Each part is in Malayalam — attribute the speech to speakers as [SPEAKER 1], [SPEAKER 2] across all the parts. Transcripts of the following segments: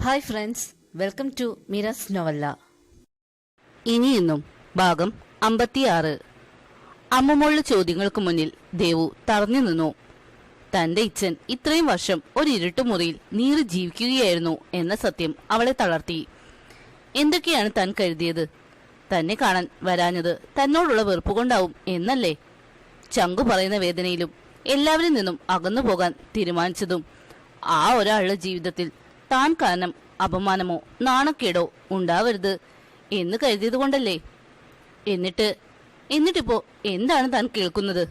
[SPEAKER 1] Hi friends, welcome to Meera's novella. ഇനിയെന്നും ഭാഗം 56. അമ്മമുള്ള ചോദ്യങ്ങൾക്ക് മുന്നിൽ ദേവു തറഞ്ഞു നിന്നു. തന്റെ ഇച്ഛൻ ഇത്രയും വർഷം ഒരു ഇരുട്ടുമുറിയിൽ നീറി ജീവിക്കുകയായിരുന്നു എന്ന സത്യം അവളെ തളർത്തി. എന്തൊക്കെയാണ് താൻ കരുതിയത്? തന്നെ കാണാൻ വരാഞ്ഞത് തന്നോടുള്ള വെറുപ്പുകൊണ്ടാവും എന്നല്ലേ? ചങ്കു പറയുന്ന വേദനയിലും എല്ലാവരിൽ നിന്നും അകന്നു പോകാൻ തീരുമാനിച്ചതും ആ ഒരാളുടെ ജീവിതത്തിൽ താൻ കാരണം അപമാനമോ നാണക്കേടോ ഉണ്ടാവരുത് എന്ന് കരുതിയത് കൊണ്ടല്ലേ? എന്നിട്ടിപ്പോ എന്താണ് താൻ കേൾക്കുന്നത്?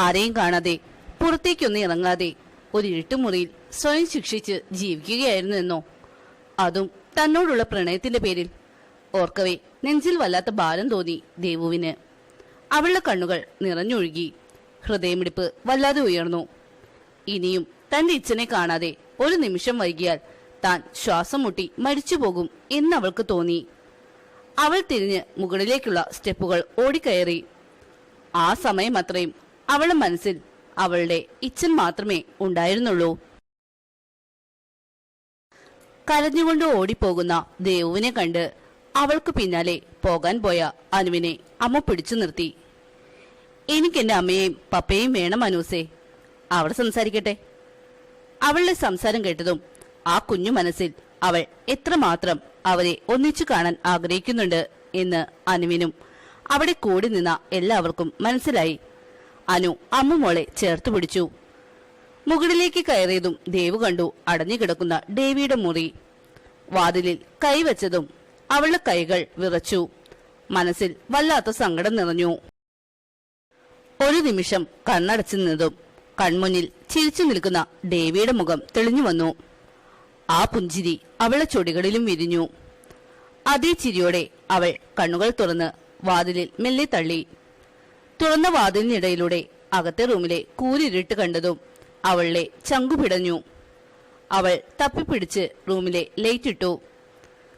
[SPEAKER 1] ആരെയും കാണാതെ പുറത്തേക്കൊന്നും ഇറങ്ങാതെ ഒരു ഇരുട്ടുമുറിയിൽ സ്വയം ശിക്ഷിച്ച് ജീവിക്കുകയായിരുന്നു എന്നോ? അതും തന്നോടുള്ള പ്രണയത്തിന്റെ പേരിൽ. ഓർക്കവേ നെഞ്ചിൽ വല്ലാത്ത ഭാരം തോന്നി ദേവുവിന്. അവളുടെ കണ്ണുകൾ നിറഞ്ഞൊഴുകി. ഹൃദയമിടിപ്പ് വല്ലാതെ ഉയർന്നു. ഇനിയും തന്റെ ഇച്ഛനെ കാണാതെ ഒരു നിമിഷം വൈകിയാൽ താൻ ശ്വാസം മുട്ടി മരിച്ചു പോകും എന്നവൾക്ക് തോന്നി. അവൾ തിരിഞ്ഞ് മുകളിലേക്കുള്ള സ്റ്റെപ്പുകൾ ഓടിക്കയറി. ആ സമയം അത്രയും അവളുടെ മനസ്സിൽ അവളുടെ ഇച്ഛൻ മാത്രമേ ഉണ്ടായിരുന്നുള്ളൂ. കരഞ്ഞുകൊണ്ട് ഓടിപ്പോകുന്ന ദേവുവിനെ കണ്ട് അവൾക്ക് പിന്നാലെ പോകാൻ പോയ അനുവിനെ അമ്മ പിടിച്ചു നിർത്തി. എനിക്കെന്റെ അമ്മയെയും പപ്പയെയും വേണം അനൂസേ, അവർ സംസാരിക്കട്ടെ. അവളുടെ സംസാരം കേട്ടതും ആ കുഞ്ഞു മനസ്സിൽ അവൾ എത്രമാത്രം അവരെ ഒന്നിച്ചു കാണാൻ ആഗ്രഹിക്കുന്നുണ്ട് എന്ന് അനുവിനും അവിടെ കൂടി നിന്ന എല്ലാവർക്കും മനസ്സിലായി. അനു അമ്മുമോളെ ചേർത്ത് പിടിച്ചു. മുകളിലേക്ക് കയറിയതും ദേവു കണ്ടു അടഞ്ഞു കിടക്കുന്ന ദേവിയുടെ മുറി. വാതിലിൽ കൈവച്ചതും അവളുടെ കൈകൾ വിറച്ചു. മനസ്സിൽ വല്ലാത്ത സങ്കടം നിറഞ്ഞു. ഒരു നിമിഷം കണ്ണടച്ചു നിന്നതും കൺമുന്നിൽ ചിരിച്ചു നിൽക്കുന്ന ദേവിയുടെ മുഖം തെളിഞ്ഞു വന്നു. ആ പുഞ്ചിരി അവളുടെ ചൊടികളിലും വിരിഞ്ഞു. അതേ ചിരിയോടെ അവൾ കണ്ണുകൾ തുറന്ന് വാതിലിൽ മെല്ലെ തള്ളി. തുറന്ന വാതിലിനിടയിലൂടെ അകത്തെ റൂമിലെ കൂരിരുട്ട് കണ്ടതും അവളുടെ ചങ്കു പിടഞ്ഞു. അവൾ തപ്പിപ്പിടിച്ച് റൂമിലെ ലൈറ്റ് ഇട്ടു.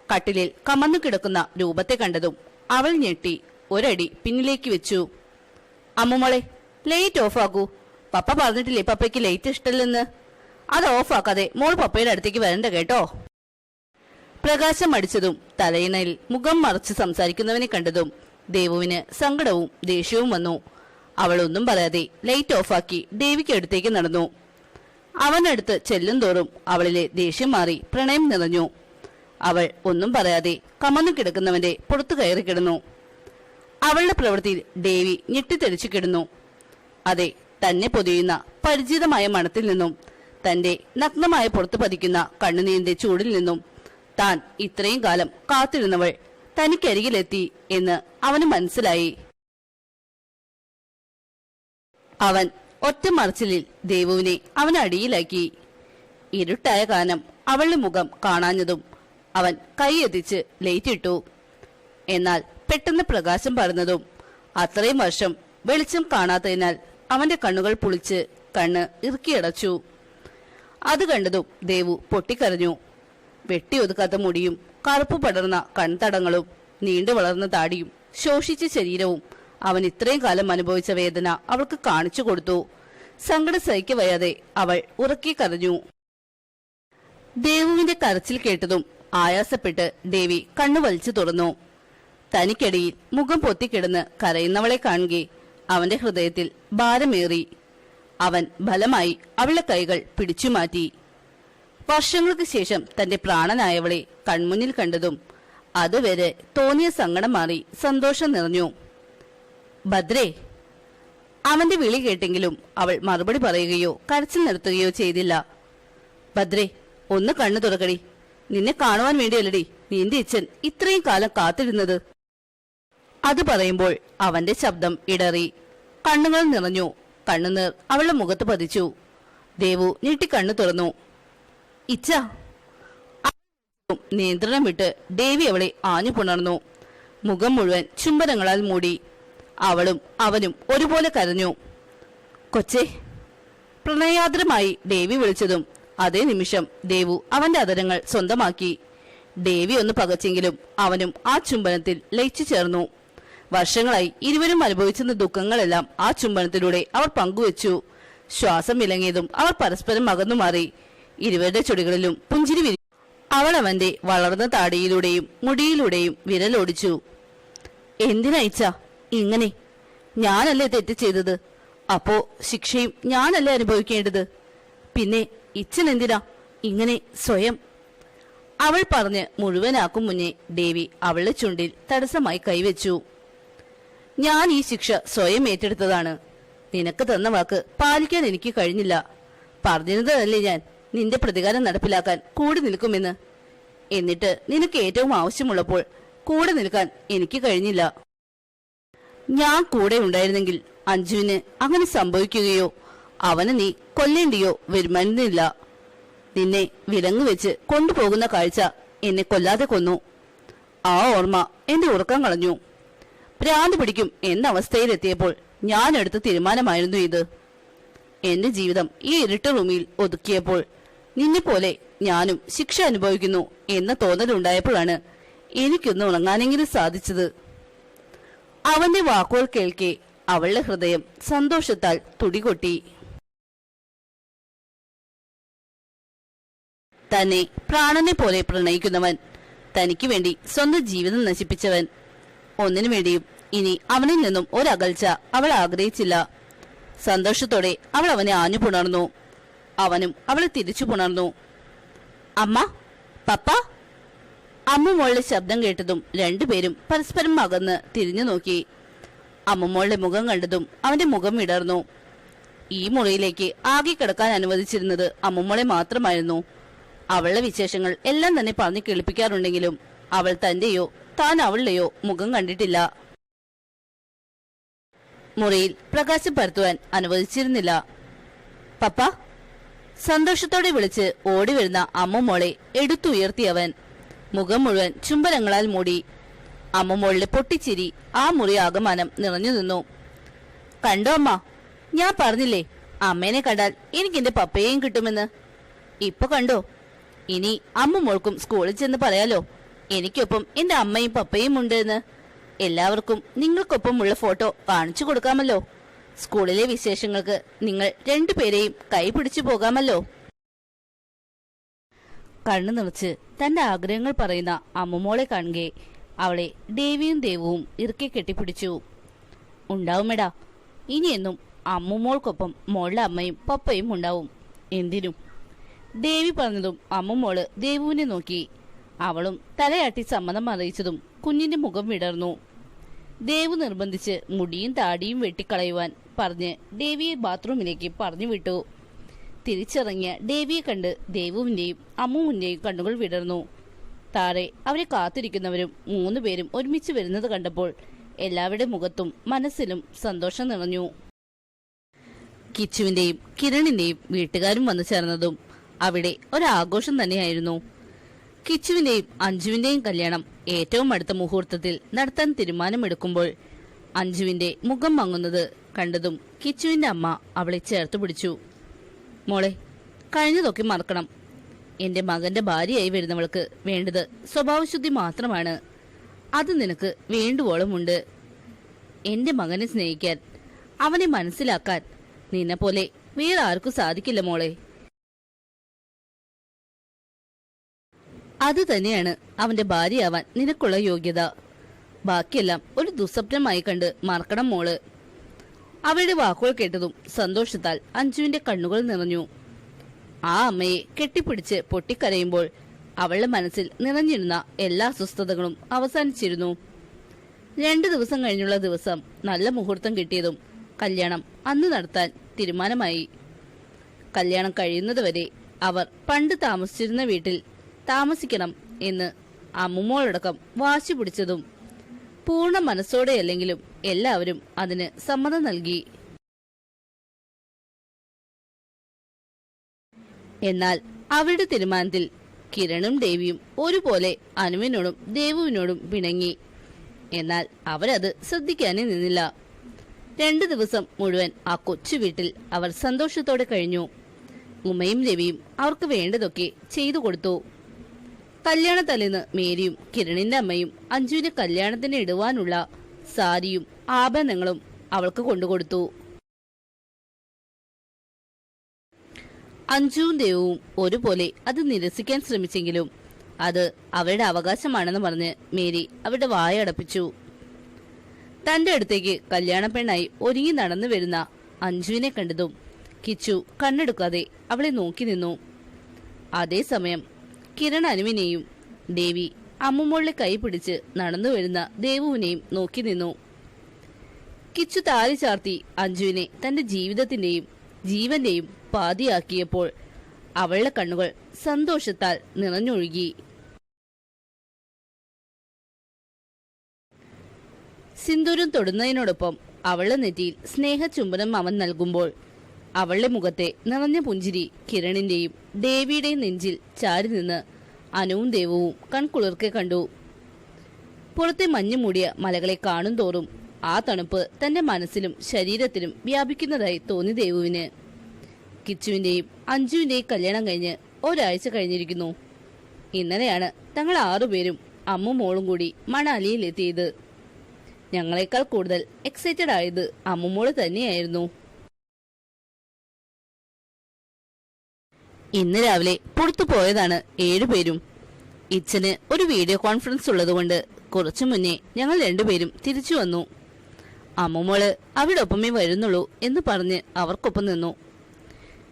[SPEAKER 1] കട്ടിലിൽ കമന്നു കിടക്കുന്ന രൂപത്തെ കണ്ടതും അവൾ ഞെട്ടി ഒരടി പിന്നിലേക്ക് വെച്ചു. അമ്മുമോളെ, ലൈറ്റ് ഓഫ് ആക്കൂ. പപ്പ പറഞ്ഞിട്ടില്ലേ പപ്പയ്ക്ക് ലൈറ്റ് ഇഷ്ടമില്ലെന്ന്? അത് ഓഫാക്കാതെ മോൾ പപ്പയുടെ അടുത്തേക്ക് വരണ്ട കേട്ടോ. പ്രകാശം അടിച്ചതും തലയിണയിൽ മുഖം മറച്ച് സംസാരിക്കുന്നവനെ കണ്ടതും ദേവുവിന് സങ്കടവും ദേഷ്യവും വന്നു. അവൾ ഒന്നും പറയാതെ ലൈറ്റ് ഓഫാക്കി ദേവിക്ക് അടുത്തേക്ക് നടന്നു. അവനടുത്ത് ചെല്ലും തോറും അവളിലെ ദേഷ്യം മാറി പ്രണയം നിറഞ്ഞു. അവൾ ഒന്നും പറയാതെ കമന്നു കിടക്കുന്നവന്റെ പുറത്തു കയറി കിടന്നു. അവളുടെ പ്രവൃത്തിയിൽ ദേവി ഞെട്ടിത്തെറിച്ചു കിടന്നു. അതെ, തന്നെ പൊതിയുന്ന പരിചിതമായ മണത്തിൽ നിന്നും തന്റെ നഗ്നമായ പുറത്തു പതിക്കുന്ന കണ്ണുനീരിന്റെ ചൂടിൽ നിന്നും താൻ ഇത്രയും കാലം കാത്തിരുന്നവൾ തനിക്കരികിലെത്തി എന്ന് അവന് മനസ്സിലായി. അവൻ ഒറ്റ മറിച്ചിലിൽ ദേവുവിനെ അവനടിയിലാക്കി. ഇരുട്ടായ കാരണം അവളുടെ മുഖം കാണാഞ്ഞതും അവൻ കൈയെത്തിച്ച് ലൈറ്റിട്ടു. എന്നാൽ പെട്ടെന്ന് പ്രകാശം പരന്നതും അത്രയും വർഷം വെളിച്ചം കാണാത്തതിനാൽ അവന്റെ കണ്ണുകൾ പുളിച്ച് കണ്ണ് ഇറുക്കിയടച്ചു. അത് കണ്ടതും ദേവു പൊട്ടിക്കരഞ്ഞു. വെട്ടിയൊതുക്കാത്ത മുടിയും കറുപ്പ് പടർന്ന കൺതടങ്ങളും നീണ്ടു വളർന്ന താടിയും ശോഷിച്ച ശരീരവും അവൻ ഇത്രയും കാലം അനുഭവിച്ച വേദന അവൾക്ക് കാണിച്ചു കൊടുത്തു. സങ്കടം സഹിക്കവയ്യാതെ അവൾ ഉറക്കി കരഞ്ഞു. ദേവുവിന്റെ കരച്ചിൽ കേട്ടതും ആയാസപ്പെട്ട് ദേവി കണ്ണു വലിച്ചു തുറന്നു. തനിക്കടിയിൽ മുഖം പൊത്തിക്കിടന്ന് കരയുന്നവളെ കാണുകെ അവന്റെ ഹൃദയത്തിൽ ഭാരമേറി. അവൻ ബലമായി അവളുടെ കൈകൾ പിടിച്ചുമാറ്റി. വർഷങ്ങൾക്ക് ശേഷം തന്റെ പ്രാണനായവളെ കൺമുന്നിൽ കണ്ടതും അതുവരെ തോന്നിയ സങ്കടം മാറി സന്തോഷം നിറഞ്ഞു. ഭദ്രേ! അവന്റെ വിളി കേട്ടെങ്കിലും അവൾ മറുപടി പറയുകയോ കരച്ചിൽ നിർത്തുകയോ ചെയ്തില്ല. ഭദ്രേ, ഒന്ന് കണ്ണു തുറക്കടി. നിന്നെ കാണുവാൻ വേണ്ടിയല്ലടി നിന്റെ ഇച്ഛൻ ഇത്രയും കാലം കാത്തിരുന്നത്. അത് പറയുമ്പോൾ അവന്റെ ശബ്ദം ഇടറി. കണ്ണുകൾ നിറഞ്ഞു. കണ്ണുനീർ അവളുടെ മുഖത്ത് പതിച്ചു. ദേവു നീട്ടി കണ്ണു തുറന്നു. ഇച്ഛ! നിയന്ത്രണം വിട്ട് ദേവി അവളെ ആഞ്ഞു പുണർന്നു. മുഖം മുഴുവൻ ചുംബനങ്ങളാൽ മൂടി. അവളും അവനും ഒരുപോലെ കരഞ്ഞു. കൊച്ചേ! പ്രണയാദ്രമായി ദേവി വിളിച്ചതും അതേ നിമിഷം ദേവു അവന്റെ അതരങ്ങൾ സ്വന്തമാക്കി. ദേവി ഒന്ന് പകച്ചെങ്കിലും അവനും ആ ചുംബനത്തിൽ ലയിച്ചു ചേർന്നു. വർഷങ്ങളായി ഇരുവരും അനുഭവിച്ചിരുന്ന ദുഃഖങ്ങളെല്ലാം ആ ചുംബനത്തിലൂടെ അവർ പങ്കുവച്ചു. ശ്വാസം വിലങ്ങിയതും അവർ പരസ്പരം അകന്നുമാറി. ഇരുവരുടെ ചുടികളിലും പുഞ്ചിരി വിരി. അവൾ അവന്റെ വളർന്ന താടിയിലൂടെയും മുടിയിലൂടെയും വിരലോടിച്ചു. എന്തിനാ ഇച്ച ഇങ്ങനെ? ഞാനല്ലേ തെറ്റ് ചെയ്തത്? അപ്പോ ശിക്ഷയും ഞാനല്ലേ അനുഭവിക്കേണ്ടത്? പിന്നെ ഇച്ചൻ എന്തിനാ ഇങ്ങനെ സ്വയം? അവൾ പറഞ്ഞ് മുഴുവനാക്കും മുന്നേ ദേവി അവളുടെ ചുണ്ടിൽ തടസ്സമായി കൈവച്ചു. ഞാൻ ഈ ശിക്ഷ സ്വയം ഏറ്റെടുത്തതാണ്. നിനക്ക് തന്ന വാക്ക് പാലിക്കാൻ എനിക്ക് കഴിഞ്ഞില്ല. പറഞ്ഞിരുന്നതല്ലേ ഞാൻ നിന്റെ പ്രതികാരം നടപ്പിലാക്കാൻ കൂടി നിൽക്കുമെന്ന്. എന്നിട്ട് നിനക്ക് ഏറ്റവും ആവശ്യമുള്ളപ്പോൾ കൂടെ നിൽക്കാൻ എനിക്ക് കഴിഞ്ഞില്ല. ഞാൻ കൂടെ ഉണ്ടായിരുന്നെങ്കിൽ അഞ്ജുവിന് അങ്ങനെ സംഭവിക്കുകയോ അവനെ നീ കൊല്ലേണ്ടിയോ വരുമായിരുന്നില്ല. നിന്നെ വിലങ്ങു വെച്ച് കൊണ്ടുപോകുന്ന കാഴ്ച എന്നെ കൊല്ലാതെ കൊന്നു. ആ ഓർമ്മ എന്റെ ഉറക്കം കളഞ്ഞു. ഭ്രാന്ത് പിടിക്കും എന്ന അവസ്ഥയിലെത്തിയപ്പോൾ ഞാൻ എടുത്ത തീരുമാനമായിരുന്നു ഇത്. എന്റെ ജീവിതം ഈ ഇരുട്ട് റൂമിൽ ഒതുക്കിയപ്പോൾ നിന്നെപ്പോലെ ഞാനും ശിക്ഷ അനുഭവിക്കുന്നു എന്ന തോന്നലുണ്ടായപ്പോഴാണ് എനിക്കൊന്ന് ഉണങ്ങാനെങ്കിലും സാധിച്ചത്. അവന്റെ വാക്കുകൾ കേൾക്കെ അവളുടെ ഹൃദയം സന്തോഷത്താൽ തുടികൊട്ടി. തന്നെ പ്രാണനെ പോലെ പ്രണയിക്കുന്നവൻ, തനിക്ക് വേണ്ടി സ്വന്തം ജീവിതം നശിപ്പിച്ചവൻ, ഒന്നിനു വേണ്ടിയും ഇനി അവനിൽ നിന്നും ഒരകൽച്ച അവൾ ആഗ്രഹിച്ചില്ല. സന്തോഷത്തോടെ അവൾ അവനെ ആഞ്ഞു പുണർന്നു. അവനും അവളെ തിരിച്ചു പുണർന്നു. അമ്മ, പപ്പ. അമ്മുമോളുടെ ശബ്ദം കേട്ടതും രണ്ടുപേരും പരസ്പരം അകന്ന് തിരിഞ്ഞു നോക്കി. അമ്മുമോളുടെ മുഖം കണ്ടതും അവന്റെ മുഖം വിടർന്നു. ഈ മുറിയിലേക്ക് ആകെ കിടക്കാൻ അനുവദിച്ചിരുന്നത് അമ്മുമോളെ മാത്രമായിരുന്നു. അവളുടെ വിശേഷങ്ങൾ എല്ലാം തന്നെ പറഞ്ഞു കേൾപ്പിക്കാറുണ്ടെങ്കിലും അവൾ തന്റെയോ താൻ അവളുടെയോ മുഖം കണ്ടിട്ടില്ല. മുറിയിൽ പ്രകാശം പരത്തുവാൻ അനുവദിച്ചിരുന്നില്ല. പപ്പ, സന്തോഷത്തോടെ വിളിച്ച് ഓടി വരുന്ന അമ്മുമോളെ എടുത്തുയർത്തിയവൻ. മുഖം മുഴുവൻ ചുംബനങ്ങളാൽ മൂടി. അമ്മുമോളുടെ പൊട്ടിച്ചിരി ആ മുറി ആകമാനം നിറഞ്ഞു നിന്നു. കണ്ടോ അമ്മ, ഞാൻ പറഞ്ഞില്ലേ അമ്മേനെ കണ്ടാൽ എനിക്ക് എന്റെ പപ്പയെയും കിട്ടുമെന്ന്. ഇപ്പൊ കണ്ടോ? ഇനി അമ്മുമോൾക്കും സ്കൂളിൽ ചെന്ന് പറയാലോ എനിക്കൊപ്പം എന്റെ അമ്മയും പപ്പയും ഉണ്ട് എന്ന്. എല്ലാവർക്കും നിങ്ങൾക്കൊപ്പമുള്ള ഫോട്ടോ കാണിച്ചു കൊടുക്കാമല്ലോ. സ്കൂളിലെ വിശേഷങ്ങൾക്ക് നിങ്ങൾ രണ്ടുപേരെയും കൈ പിടിച്ചു പോകാമല്ലോ. കണ്ണു നിറച്ച് തന്റെ ആഗ്രഹങ്ങൾ പറയുന്ന അമ്മുമോളെ കാണുകെ അവളെ ദേവിയും ദേവുവും ഇറുക്കെ കെട്ടിപ്പിടിച്ചു. ഉണ്ടാവുമെടാ, ഇനിയെന്നും അമ്മുമോൾക്കൊപ്പം മോളുടെ അമ്മയും പപ്പയും ഉണ്ടാവും. എന്തിനും. ദേവി പറഞ്ഞതും അമ്മുമോള് ദേവുവിനെ നോക്കി. അവളും തലയാട്ടി സമ്മതം അറിയിച്ചതും കുഞ്ഞിന്റെ മുഖം വിടർന്നു. ദേവു നിർബന്ധിച്ച് മുടിയും താടിയും വെട്ടിക്കളയുവാൻ പറഞ്ഞ് ദേവിയെ ബാത്റൂമിലേക്ക് പറഞ്ഞു വിട്ടു. തിരിച്ചിറങ്ങിയ ദേവിയെ കണ്ട് ദേവുവിന്റെയും അമ്മുവിന്റെയും കണ്ണുകൾ വിടർന്നു. താഴെ അവരെ കാത്തിരിക്കുന്നവരും 3 പേരും ഒരുമിച്ച് വരുന്നത് കണ്ടപ്പോൾ എല്ലാവരുടെ മുഖത്തും മനസ്സിലും സന്തോഷം നിറഞ്ഞു. കിച്ചുവിന്റെയും കിരണിന്റെയും വീട്ടുകാരും വന്നു ചേർന്നതും അവിടെ ഒരാഘോഷം തന്നെയായിരുന്നു. കിച്ചുവിന്റെയും അഞ്ജുവിന്റെയും കല്യാണം ഏറ്റവും അടുത്ത മുഹൂർത്തത്തിൽ നടത്താൻ തീരുമാനമെടുക്കുമ്പോൾ അഞ്ജുവിന്റെ മുഖം മങ്ങുന്നത് കണ്ടതും കിച്ചുവിന്റെ അമ്മ അവളെ ചേർത്ത് പിടിച്ചു. മോളെ, കഴിഞ്ഞതൊക്കെ മറക്കണം. എന്റെ മകന്റെ ഭാര്യയായി വരുന്നവൾക്ക് വേണ്ടത് സ്വഭാവശുദ്ധി മാത്രമാണ്. അത് നിനക്ക് വേണ്ടുവോളമുണ്ട്. എന്റെ മകനെ സ്നേഹിക്കാൻ, അവനെ മനസ്സിലാക്കാൻ നിന്നെ പോലെ വേറെ ആർക്കും സാധിക്കില്ല മോളെ. അത് തന്നെയാണ് അവന്റെ ഭാര്യയാവാൻ നിനക്കുള്ള യോഗ്യത. ബാക്കിയെല്ലാം ഒരു ദുസ്വപ്നമായി കണ്ട് മറക്കണം മോള്. അവളുടെ വാക്കുകൾ കേട്ടതും സന്തോഷത്താൽ അഞ്ജുവിന്റെ കണ്ണുകൾ നിറഞ്ഞു. ആ അമ്മയെ കെട്ടിപ്പിടിച്ച് പൊട്ടിക്കരയുമ്പോൾ അവളുടെ മനസ്സിൽ നിറഞ്ഞിരുന്ന എല്ലാ അസ്വസ്ഥതകളും അവസാനിച്ചിരുന്നു. 2 ദിവസം കഴിഞ്ഞുള്ള ദിവസം നല്ല മുഹൂർത്തം കിട്ടിയതും കല്യാണം അന്ന് നടത്താൻ തീരുമാനമായി. കല്യാണം കഴിയുന്നതുവരെ അവർ പണ്ട് താമസിച്ചിരുന്ന വീട്ടിൽ താമസിക്കണം എന്ന് അമ്മുമോളടക്കം വാശി പിടിച്ചതും പൂർണ്ണ മനസ്സോടെയല്ലെങ്കിലും എല്ലാവരും അതിന് സമ്മതം നൽകി. എന്നാൽ അവരുടെ തീരുമാനത്തിൽ കിരണും ദേവിയും ഒരുപോലെ അനുവിനോടും ദേവുവിനോടും പിണങ്ങി. എന്നാൽ അവരത് ശ്രദ്ധിക്കാനേ നിന്നില്ല. 2 ദിവസം മുഴുവൻ ആ കൊച്ചു വീട്ടിൽ അവർ സന്തോഷത്തോടെ കഴിഞ്ഞു. ഉമ്മയും രവിയും അവർക്ക് വേണ്ടതൊക്കെ ചെയ്തു കൊടുത്തു. കല്യാണ തലേന്ന് മേരിയും കിരണിന്റെ അമ്മയും അഞ്ജുവിന് കല്യാണത്തിന് ഇടുവാനുള്ള സാരിയും ആഭരണങ്ങളും അവൾക്ക് കൊണ്ടുകൊടുത്തു. അഞ്ജുവും ദേവും ഒരുപോലെ അത് നിരസിക്കാൻ ശ്രമിച്ചെങ്കിലും അത് അവരുടെ അവകാശമാണെന്ന് പറഞ്ഞ് മേരി അവരുടെ വായടപ്പിച്ചു. തന്റെ അടുത്തേക്ക് കല്യാണ പെണ്ണായി ഒരുങ്ങി നടന്നു വരുന്ന അഞ്ജുവിനെ കണ്ടതും കിച്ചു കണ്ണെടുക്കാതെ അവളെ നോക്കി നിന്നു. അതേസമയം കിരൺ അനുവിനെയും ദേവി അമ്മുമോളെ കൈ പിടിച്ച് നടന്നു വരുന്ന ദേവുവിനെയും നോക്കി നിന്നു. കിച്ചു താലി ചാർത്തി അഞ്ജുവിനെ തന്റെ ജീവിതത്തിന്റെയും ജീവന്റെയും പാതിയാക്കിയപ്പോൾ അവളുടെ കണ്ണുകൾ സന്തോഷത്താൽ നിറഞ്ഞൊഴുകി. സിന്ദൂരം തൊടുന്നതിനോടൊപ്പം അവളുടെ നെറ്റിയിൽ സ്നേഹചുംബനം അവൻ നൽകുമ്പോൾ അവളുടെ മുഖത്തെ നിറഞ്ഞ പുഞ്ചിരി കിരണിന്റെയും ദേവിയുടെയും നെഞ്ചിൽ ചാരി നിന്ന് അനുവും ദേവവും കൺകുളിർക്കെ കണ്ടു. പുറത്തെ മഞ്ഞു മൂടിയ മലകളെ കാണും തോറും ആ തണുപ്പ് തന്റെ മനസ്സിലും ശരീരത്തിലും വ്യാപിക്കുന്നതായി തോന്നി ദേവുവിന്. കിച്ചുവിന്റെയും അഞ്ജുവിന്റെയും കല്യാണം കഴിഞ്ഞ് ഒരാഴ്ച കഴിഞ്ഞിരിക്കുന്നു. ഇന്നലെയാണ് തങ്ങൾ 6 പേരും അമ്മും മോളും കൂടി മണാലിയിൽ എത്തിയത്. ഞങ്ങളെക്കാൾ കൂടുതൽ എക്സൈറ്റഡ് ആയത് അമ്മുമോള് തന്നെയായിരുന്നു. ഇന്ന് രാവിലെ പുറത്തു പോയതാണ് 7 പേരും. ഇച്ചന് ഒരു വീഡിയോ കോൺഫറൻസ് ഉള്ളതുകൊണ്ട് കുറച്ചു മുന്നേ ഞങ്ങൾ 2 പേരും തിരിച്ചു വന്നു. അമ്മുമോള് അവിടെ ഒപ്പമേ വരുന്നുള്ളൂ എന്ന് പറഞ്ഞ് അവർക്കൊപ്പം നിന്നു.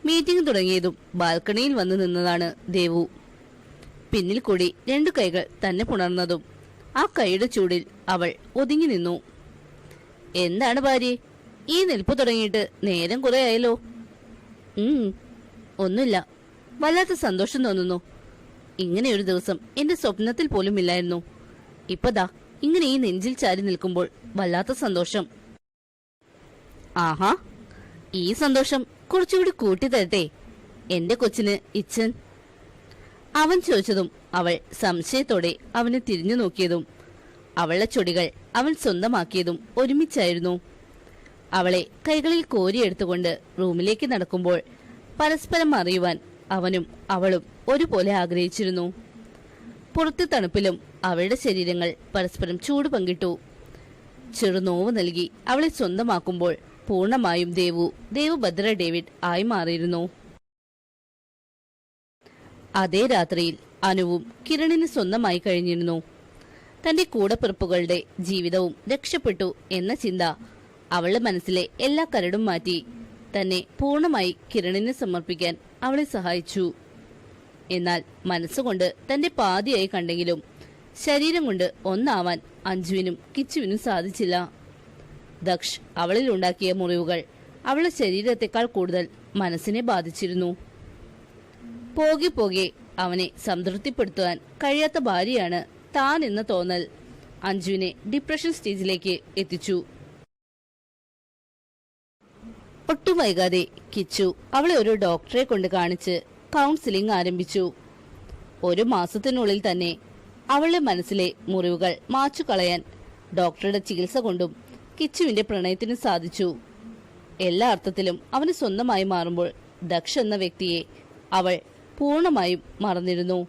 [SPEAKER 1] മീറ്റിംഗ് തുടങ്ങിയതും ബാൽക്കണിയിൽ വന്ന് നിന്നതാണ് ദേവു. പിന്നിൽ കൂടി 2 കൈകൾ തന്നെ പുണർന്നതും ആ കൈയുടെ ചൂടിൽ അവൾ ഒതുങ്ങി നിന്നു. എന്താണ് ഭാര്യ, ഈ നിൽപ്പ് തുടങ്ങിയിട്ട് നേരം കുറെ ആയല്ലോ? ഒന്നുമില്ല, വല്ലാത്ത സന്തോഷം തോന്നുന്നു. ഇങ്ങനെ ഒരു ദിവസം എന്റെ സ്വപ്നത്തിൽ പോലും ഇല്ലായിരുന്നു. ഇപ്പതാ ഇങ്ങനെ ഈ നെഞ്ചിൽ ചാരി നിൽക്കുമ്പോൾ വല്ലാത്ത സന്തോഷം. ആഹാ, ഈ സന്തോഷം കുറച്ചുകൂടി കൂട്ടി തരട്ടെ എന്റെ കൊച്ചിന് ഇച്ചൻ? അവൻ ചോദിച്ചതും അവൾ സംശയത്തോടെ അവനെ തിരിഞ്ഞു നോക്കിയതും അവളുടെ ചൊടികൾ അവൻ സ്വന്തമാക്കിയതും ഒരുമിച്ചായിരുന്നു. അവളെ കൈകളിൽ കോരിയെടുത്തുകൊണ്ട് റൂമിലേക്ക് നടക്കുമ്പോൾ പരസ്പരം അറിയുവാൻ അവനും അവളും ഒരുപോലെ ആഗ്രഹിച്ചിരുന്നു. പുറത്തെ തണുപ്പിലും അവളുടെ ശരീരങ്ങൾ പരസ്പരം ചൂട് പങ്കിട്ടു. ചെറുനോവ് നൽകി അവളെ സ്വന്തമാക്കുമ്പോൾ പൂർണ്ണമായും ദേവുഭദ്ര ഡേവിഡ് ആയി മാറിയിരുന്നു. അതേ രാത്രിയിൽ അനുവും കിരണിന് സ്വന്തമായി കഴിഞ്ഞിരുന്നു. തന്റെ കൂടപ്പിറപ്പുകളുടെ ജീവിതവും രക്ഷപ്പെട്ടു എന്ന ചിന്ത അവളുടെ മനസ്സിലെ എല്ലാ കരടും മാറ്റി തന്നെ പൂർണ്ണമായി കിരണിന് സമർപ്പിക്കാൻ അവളെ സഹായിച്ചു. എന്നാൽ മനസ്സുകൊണ്ട് തന്റെ പാതിയായി കണ്ടെങ്കിലും ശരീരം കൊണ്ട് ഒന്നാവാൻ അഞ്ജുവിനും കിച്ചുവിനും സാധിച്ചില്ല. ദക്ഷ് അവളിൽ ഉണ്ടാക്കിയ മുറിവുകൾ അവളുടെ ശരീരത്തെക്കാൾ കൂടുതൽ മനസ്സിനെ ബാധിച്ചിരുന്നു. പോകെ പോകെ അവനെ സംതൃപ്തിപ്പെടുത്തുവാൻ കഴിയാത്ത ഭാര്യയാണ് താൻ എന്ന തോന്നൽ അഞ്ജുവിനെ ഡിപ്രഷൻ സ്റ്റേജിലേക്ക് എത്തിച്ചു. ഒട്ടും വൈകാതെ കിച്ചു അവളെ ഒരു ഡോക്ടറെ കൊണ്ട് കാണിച്ച് കൗൺസിലിംഗ് ആരംഭിച്ചു. 1 മാസത്തിനുള്ളിൽ തന്നെ അവളുടെ മനസ്സിലെ മുറിവുകൾ മാച്ചു കളയാൻ ഡോക്ടറുടെ ചികിത്സ കൊണ്ടും കിച്ചുവിന്റെ പ്രണയത്തിന് സാധിച്ചു. എല്ലാ അർത്ഥത്തിലും അവന് സ്വന്തമായി മാറുമ്പോൾ ദക്ഷ് എന്ന വ്യക്തിയെ അവൾ പൂർണ്ണമായും മറന്നിരുന്നു.